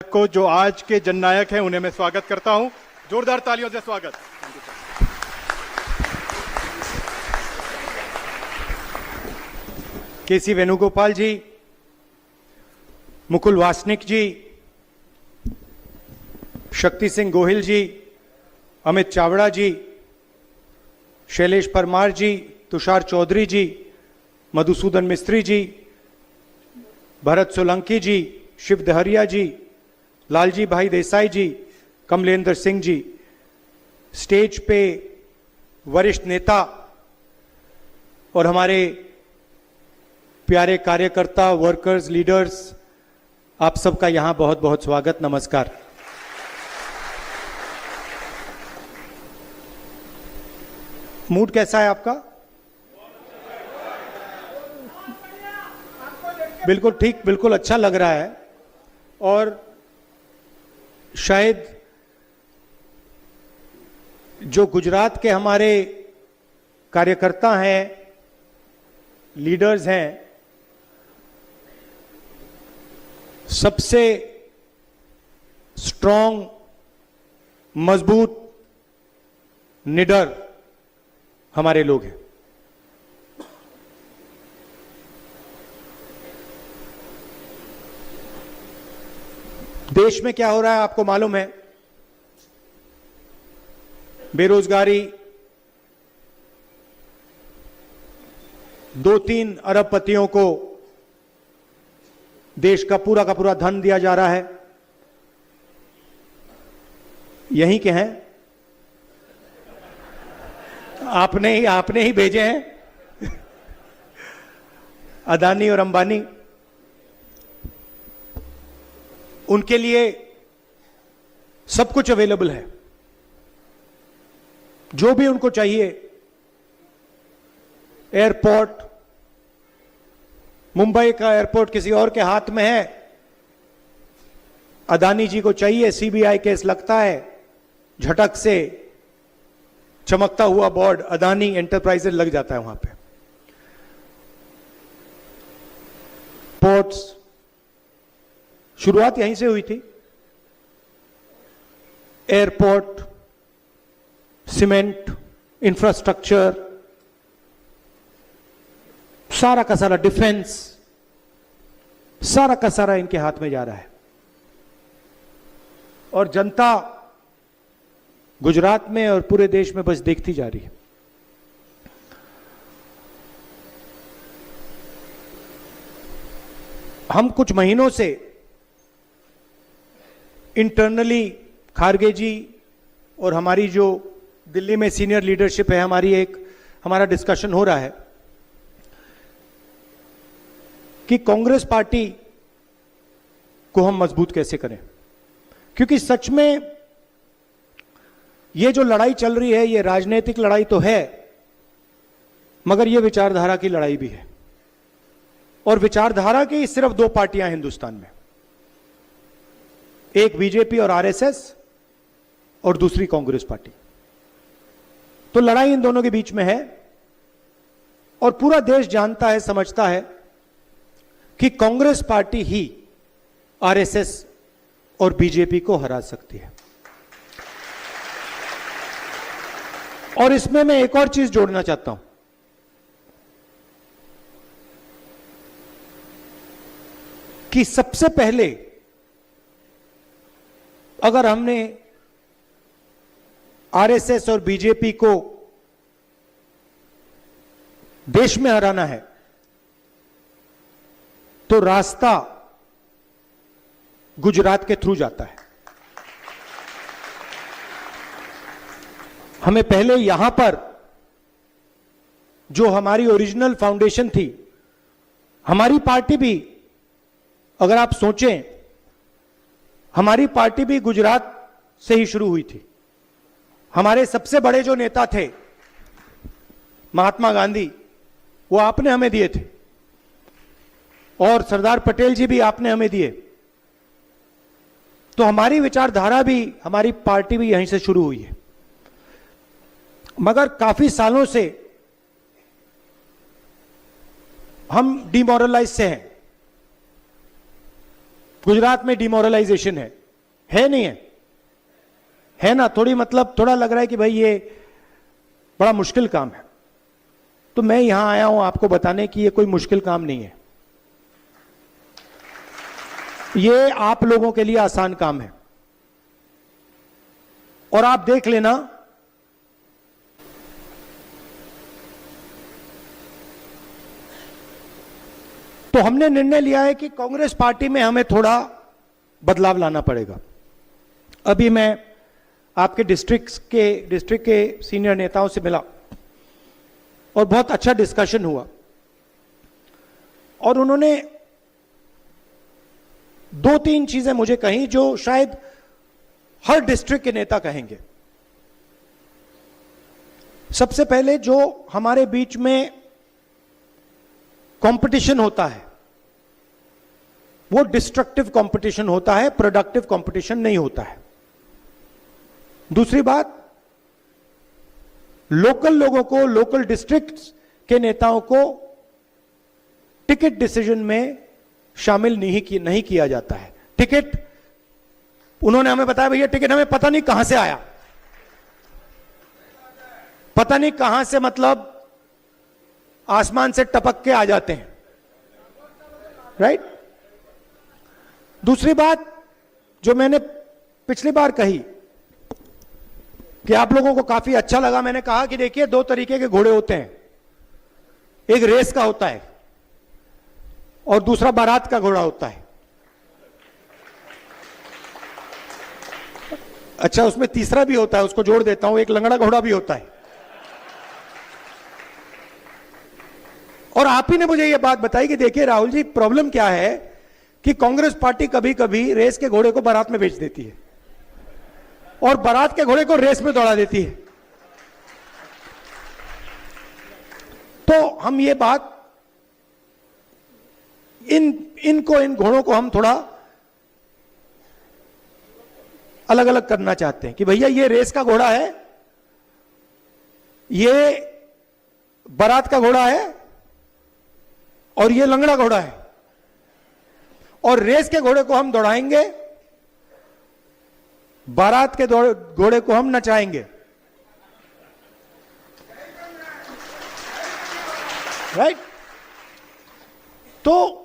को जो आज के जननायक हैं उन्हें मैं स्वागत करता हूं। जोरदार तालियों से स्वागत। केसी वेणुगोपाल जी, मुकुल वासनिक जी, शक्ति सिंह गोहिल जी, अमित चावड़ा जी, शैलेश परमार जी, तुषार चौधरी जी, मधुसूदन मिस्त्री जी, भरत सोलंकी जी, शिव दहरिया जी, लालजी भाई देसाई जी, कमलेंद्र सिंह जी, स्टेज पे वरिष्ठ नेता और हमारे प्यारे कार्यकर्ता, वर्कर्स, लीडर्स, आप सबका यहां बहुत बहुत स्वागत, नमस्कार। मूड कैसा है आपका? बिल्कुल ठीक, बिल्कुल अच्छा लग रहा है। और शायद जो गुजरात के हमारे कार्यकर्ता हैं, लीडर्स हैं, सबसे स्ट्रांग, मजबूत, निडर हमारे लोग हैं। देश में क्या हो रहा है आपको मालूम है। बेरोजगारी, 2-3 अरबपतियों को देश का पूरा धन दिया जा रहा है। यहीं के हैं, आपने ही भेजे हैं अदानी और अंबानी। उनके लिए सब कुछ अवेलेबल है, जो भी उनको चाहिए। एयरपोर्ट, मुंबई का एयरपोर्ट किसी और के हाथ में है, अदानी जी को चाहिए, सीबीआई केस लगता है, झटक से चमकता हुआ बोर्ड अदानी एंटरप्राइजेज लग जाता है वहां पे। पोर्ट्स, शुरुआत यहीं से हुई थी। एयरपोर्ट, सीमेंट, इंफ्रास्ट्रक्चर, सारा का सारा डिफेंस, सारा का सारा इनके हाथ में जा रहा है। और जनता गुजरात में और पूरे देश में बस देखती जा रही है। हम कुछ महीनों से इंटरनली खारगे जी और हमारी जो दिल्ली में सीनियर लीडरशिप है, हमारा डिस्कशन हो रहा है कि कांग्रेस पार्टी को हम मजबूत कैसे करें। क्योंकि सच में ये जो लड़ाई चल रही है, ये राजनीतिक लड़ाई तो है, मगर ये विचारधारा की लड़ाई भी है। और विचारधारा की सिर्फ 2 पार्टियां हिंदुस्तान में, एक बीजेपी और आरएसएस और दूसरी कांग्रेस पार्टी। तो लड़ाई इन दोनों के बीच में है। और पूरा देश जानता है, समझता है कि कांग्रेस पार्टी ही आरएसएस और बीजेपी को हरा सकती है। और इसमें मैं एक और चीज जोड़ना चाहता हूं कि सबसे पहले अगर हमने आरएसएस और बीजेपी को देश में हराना है, तो रास्ता गुजरात के थ्रू जाता है। हमें पहले यहां पर जो हमारी ओरिजिनल फाउंडेशन थी, हमारी पार्टी भी, अगर आप सोचें, हमारी पार्टी भी गुजरात से ही शुरू हुई थी। हमारे सबसे बड़े जो नेता थे महात्मा गांधी, वो आपने हमें दिए थे, और सरदार पटेल जी भी आपने हमें दिए। तो हमारी विचारधारा भी, हमारी पार्टी भी यहीं से शुरू हुई है। मगर काफी सालों से हम डिमोरलाइज से हैं। गुजरात में डिमोरलाइजेशन है नहीं है ना? थोड़ी मतलब थोड़ा लग रहा है कि भाई ये बड़ा मुश्किल काम है। तो मैं यहां आया हूं आपको बताने कि ये कोई मुश्किल काम नहीं है, ये आप लोगों के लिए आसान काम है। और आप देख लेना, तो हमने निर्णय लिया है कि कांग्रेस पार्टी में हमें थोड़ा बदलाव लाना पड़ेगा। अभी मैं आपके डिस्ट्रिक्ट के सीनियर नेताओं से मिला और बहुत अच्छा डिस्कशन हुआ, और उन्होंने 2-3 चीजें मुझे कही जो शायद हर डिस्ट्रिक्ट के नेता कहेंगे। सबसे पहले, जो हमारे बीच में कंपटीशन होता है वो डिस्ट्रक्टिव कंपटीशन होता है, प्रोडक्टिव कंपटीशन नहीं होता है। दूसरी बात, लोकल लोगों को, लोकल डिस्ट्रिक्ट्स के नेताओं को टिकट डिसीजन में शामिल नहीं किया जाता है। टिकट, उन्होंने हमें बताया भैया टिकट हमें पता नहीं कहां से आया, पता नहीं कहां से, मतलब आसमान से टपक के आ जाते हैं, राइट? दूसरी बात जो मैंने पिछली बार कही कि आप लोगों को काफी अच्छा लगा, मैंने कहा कि देखिए 2 तरीके के घोड़े होते हैं, एक रेस का होता है और दूसरा बारात का घोड़ा होता है। अच्छा, उसमें तीसरा भी होता है, उसको जोड़ देता हूं, एक लंगड़ा घोड़ा भी होता है। और आप ही ने मुझे यह बात बताई कि देखिए राहुल जी, प्रॉब्लम क्या है कि कांग्रेस पार्टी कभी कभी रेस के घोड़े को बारात में बेच देती है और बारात के घोड़े को रेस में दौड़ा देती है। तो हम ये बात, इन घोड़ों को हम थोड़ा अलग अलग करना चाहते हैं कि भैया ये रेस का घोड़ा है, ये बारात का घोड़ा है और ये लंगड़ा घोड़ा है, और रेस के घोड़े को हम दौड़ाएंगे, बारात के घोड़े को हम नचाएंगे, राइट? तो